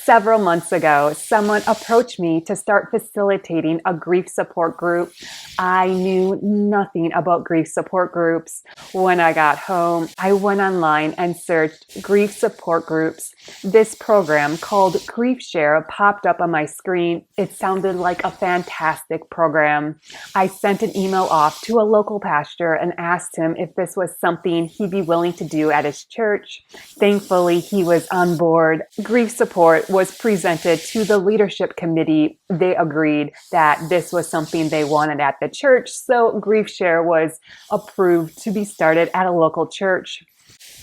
Several months ago, someone approached me to start facilitating a grief support group. I knew nothing about grief support groups. When I got home, I went online and searched grief support groups. This program called Grief Share popped up on my screen. It sounded like a fantastic program. I sent an email off to a local pastor and asked him if this was something he'd be willing to do at his church. Thankfully, he was on board. Grief support was presented to the leadership committee. They agreed that this was something they wanted at the church, so Grief Share was approved to be started at a local church.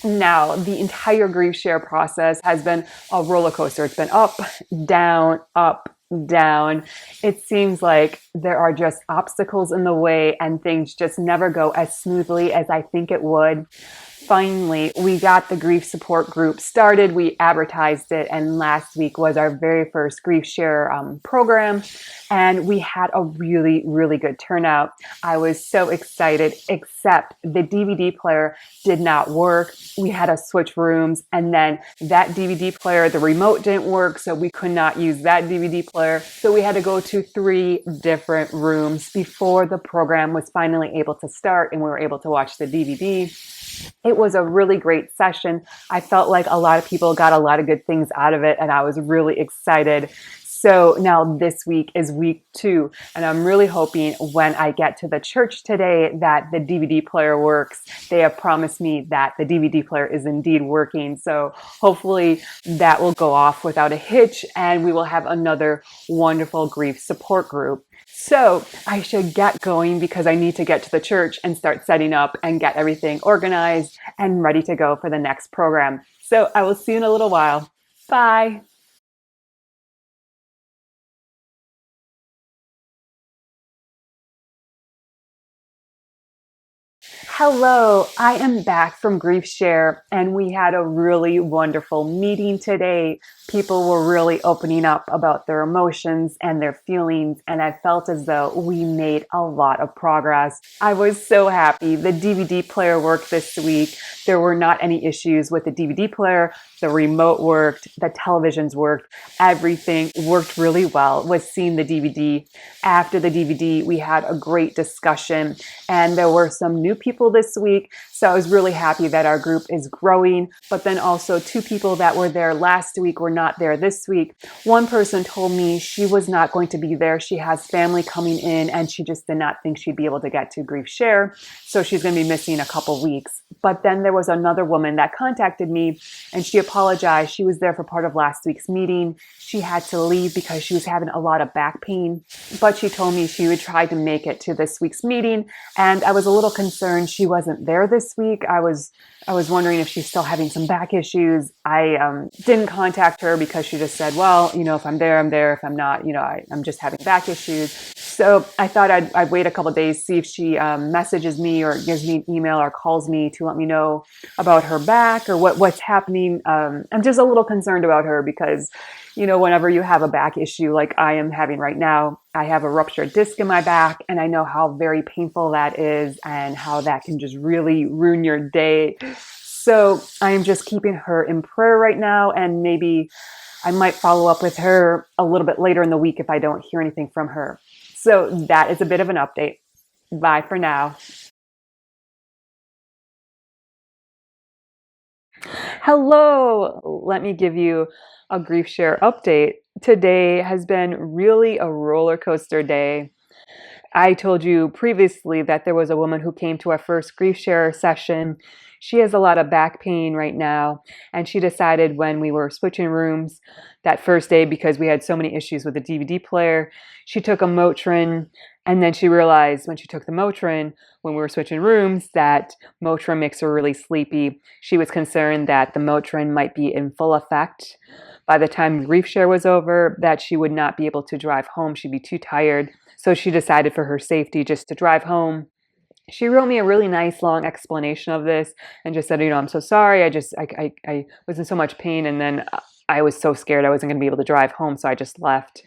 Now, the entire Grief Share process has been a roller coaster. It's been up, down, up, down. It seems like there are just obstacles in the way and things just never go as smoothly as I think it would. Finally, we got the grief support group started. We advertised it, and last week was our very first Grief Share program, and we had a really, really good turnout. I was so excited, except the DVD player did not work. We had to switch rooms, and then that DVD player, the remote didn't work, so we could not use that DVD player. So we had to go to 3 different rooms before the program was finally able to start, and we were able to watch the DVD. It was a really great session. I felt like a lot of people got a lot of good things out of it, and I was really excited. So now this week is week 2, and I'm really hoping when I get to the church today that the DVD player works. They have promised me that the DVD player is indeed working. So hopefully that will go off without a hitch, and we will have another wonderful grief support group. So I should get going because I need to get to the church and start setting up and get everything organized and ready to go for the next program. So I will see you in a little while. Bye. Hello, I am back from Grief Share, and we had a really wonderful meeting today. People were really opening up about their emotions and their feelings, and I felt as though we made a lot of progress. I was so happy. The DVD player worked this week. There were not any issues with the DVD player. The remote worked, the televisions worked, everything worked really well with seeing the DVD. After the DVD, we had a great discussion, and there were some new people this week. So I was really happy that our group is growing, but then also 2 people that were there last week were not there this week. One person told me she was not going to be there. She has family coming in and she just did not think she'd be able to get to Grief Share. So she's going to be missing a couple weeks. But then there was another woman that contacted me and she apologized. She was there for part of last week's meeting. She had to leave because she was having a lot of back pain, but she told me she would try to make it to this week's meeting. And I was a little concerned she wasn't there this week. I was wondering if she's still having some back issues. I didn't contact her because she just said, well, if I'm there, I'm there. If I'm not, I'm just having back issues. So I thought I'd wait a couple of days, see if she messages me or gives me an email or calls me to let me know about her back or what's happening. I'm just a little concerned about her because, whenever you have a back issue like I am having right now, I have a ruptured disc in my back, and I know how very painful that is and how that can just really ruin your day. So I am just keeping her in prayer right now, and maybe I might follow up with her a little bit later in the week if I don't hear anything from her. So that is a bit of an update. Bye for now. Hello. Let me give you a Grief Share update. Today has been really a roller coaster day. I told you previously that there was a woman who came to our first Grief Share session. She has a lot of back pain right now, and she decided when we were switching rooms that first day, because we had so many issues with the DVD player, she took a Motrin, and then she realized when she took the Motrin, when we were switching rooms, that Motrin makes her really sleepy. She was concerned that the Motrin might be in full effect by the time Grief Share was over, that she would not be able to drive home. She'd be too tired. So she decided for her safety just to drive home. She wrote me a really nice long explanation of this and just said, I'm so sorry. I was in so much pain. And then I was so scared I wasn't going to be able to drive home. So I just left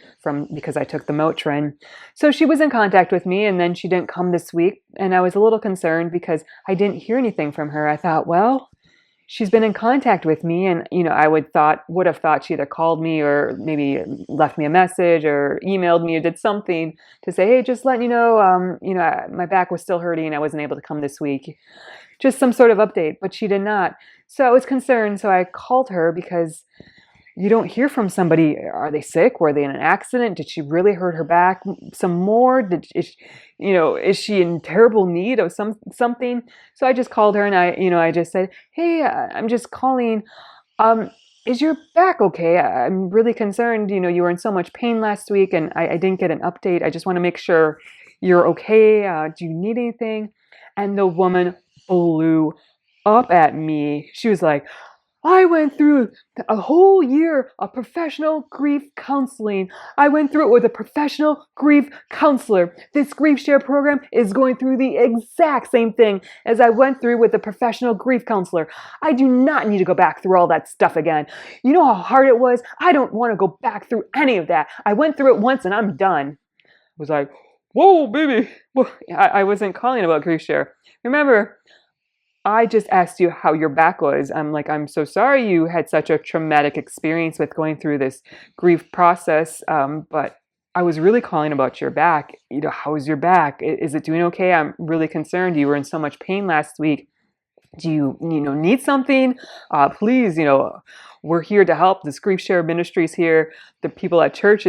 because I took the Motrin. So she was in contact with me, and then she didn't come this week. And I was a little concerned because I didn't hear anything from her. I thought, well, she's been in contact with me, and I would have thought she either called me or maybe left me a message or emailed me or did something to say, hey, just letting you know, my back was still hurting. I wasn't able to come this week. Just some sort of update, but she did not. So I was concerned. So I called her because you don't hear from somebody. Are they sick? Were they in an accident? Did she really hurt her back some more? Is she in terrible need of something? So I just called her and I just said, hey, I'm just calling. Um, is your back okay? I'm really concerned. You were in so much pain last week and I didn't get an update. I just want to make sure you're okay. Do you need anything? And the woman blew up at me. She was like, I went through a whole year of professional grief counseling. I went through it with a professional grief counselor. This grief share program is going through the exact same thing as I went through with a professional grief counselor. I do not need to go back through all that stuff again. You know how hard it was? I don't want to go back through any of that. I went through it once and I'm done. I was like, whoa, baby. Well, I wasn't calling about grief share. Remember, I just asked you how your back was. I'm like, I'm so sorry you had such a traumatic experience with going through this grief process. But I was really calling about your back. How is your back? Is it doing okay? I'm really concerned. You were in so much pain last week. Do you, need something? Please, we're here to help. This grief share ministry is here. The people at church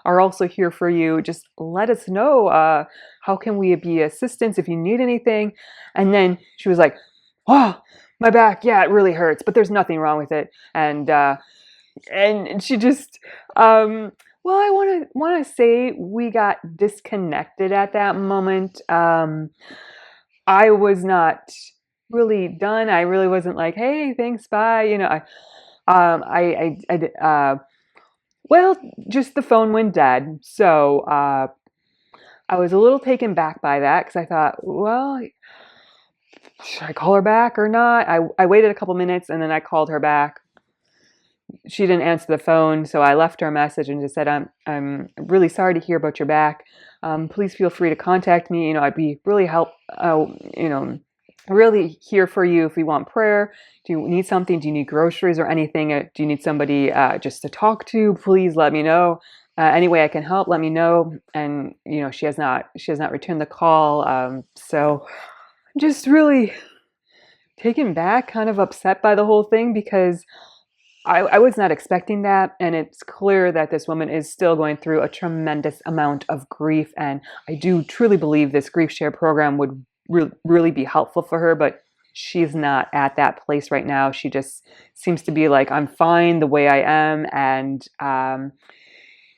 are also here for you. Just let us know. How can we be assistance if you need anything? And then she was like, oh, my back. Yeah, it really hurts, but there's nothing wrong with it. And she just, well, I want to say we got disconnected at that moment. I was not really done. I really wasn't like, hey, thanks, bye. I did, well, just the phone went dead. So I was a little taken back by that because I thought, well, should I call her back or not? I waited a couple minutes and then I called her back. She didn't answer the phone, so I left her a message and just said, I'm really sorry to hear about your back. Please feel free to contact me. I'd be really really here for you if you want prayer. Do you need something? Do you need groceries or anything? Do you need somebody just to talk to? Please let me know. Any way I can help, let me know. And she has not returned the call. So I'm just really taken back, kind of upset by the whole thing because I was not expecting that, and it's clear that this woman is still going through a tremendous amount of grief, and I do truly believe this grief share program would really be helpful for her, but she's not at that place right now. She just seems to be like, I'm fine the way I am, and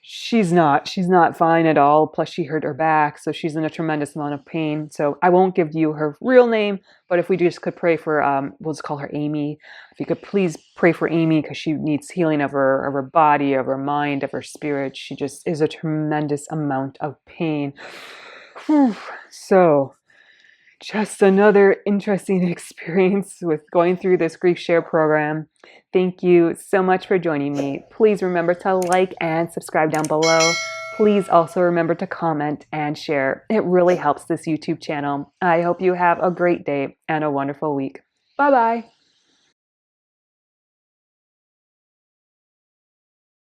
she's not fine at all. Plus she hurt her back, so she's in a tremendous amount of pain. So I won't give you her real name, but if we just could pray for we'll just call her Amy. If you could please pray for Amy, because she needs healing of her body, of her mind, of her spirit. She just is a tremendous amount of pain. Whew. So just another interesting experience with going through this grief share program. Thank you so much for joining me. Please remember to like and subscribe down below. Please also remember to comment and share. It really helps this YouTube channel. I hope you have a great day and a wonderful week. Bye-bye.